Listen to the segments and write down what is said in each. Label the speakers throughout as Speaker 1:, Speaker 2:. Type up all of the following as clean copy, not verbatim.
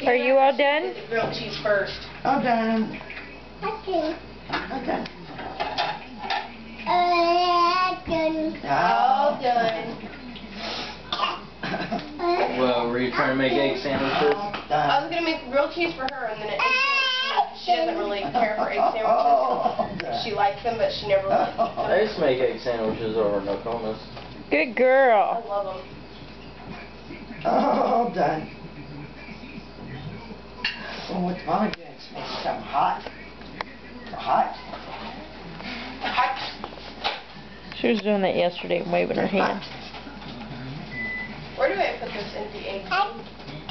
Speaker 1: Are you all done?
Speaker 2: Get the grilled cheese first.
Speaker 3: All done.
Speaker 4: Okay.
Speaker 3: Okay.
Speaker 2: All done.
Speaker 5: Well, were you trying to make egg sandwiches?
Speaker 2: I was gonna make grilled cheese for her, and then an egg sandwich. She doesn't really care for egg sandwiches. She likes them, but she never really eats them.
Speaker 5: I used to make egg sandwiches over in Nokomis.
Speaker 1: Good
Speaker 2: I
Speaker 1: girl.
Speaker 2: love them.
Speaker 3: All done. Well, what's Mama doing? It's making something hot. Hot?
Speaker 1: She was doing that yesterday, waving her hand.
Speaker 2: Where do I put this empty egg?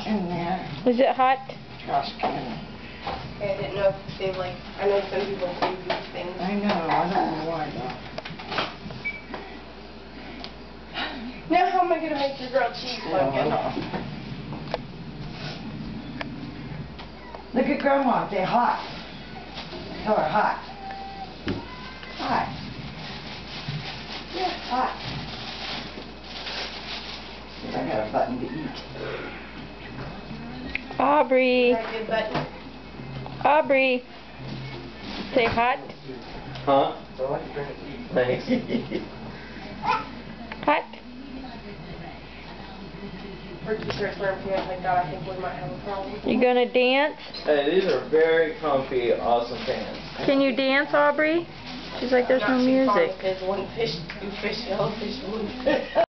Speaker 3: In there.
Speaker 1: Is it hot?
Speaker 3: Trash can.
Speaker 2: Okay, I didn't know if they like. I know some people do these things.
Speaker 3: I know. I don't know why though.
Speaker 2: Now how am I gonna make your grilled cheese pumpkin?
Speaker 3: Look at Grandma. They're hot. Tell her hot. Hot. Yeah, hot. I got a button to eat.
Speaker 1: Aubrey.
Speaker 2: Is that a good button?
Speaker 1: Aubrey. Say hot.
Speaker 5: Huh? Thanks.
Speaker 1: Hot.
Speaker 2: Ricky starts wearing pants like that, I think we might have a problem.
Speaker 1: You gonna dance?
Speaker 5: Hey, these are very comfy, awesome pants.
Speaker 1: Can you dance, Aubrey? She's like, there's no music.
Speaker 2: One fish, two fish, yellow fish, one fish.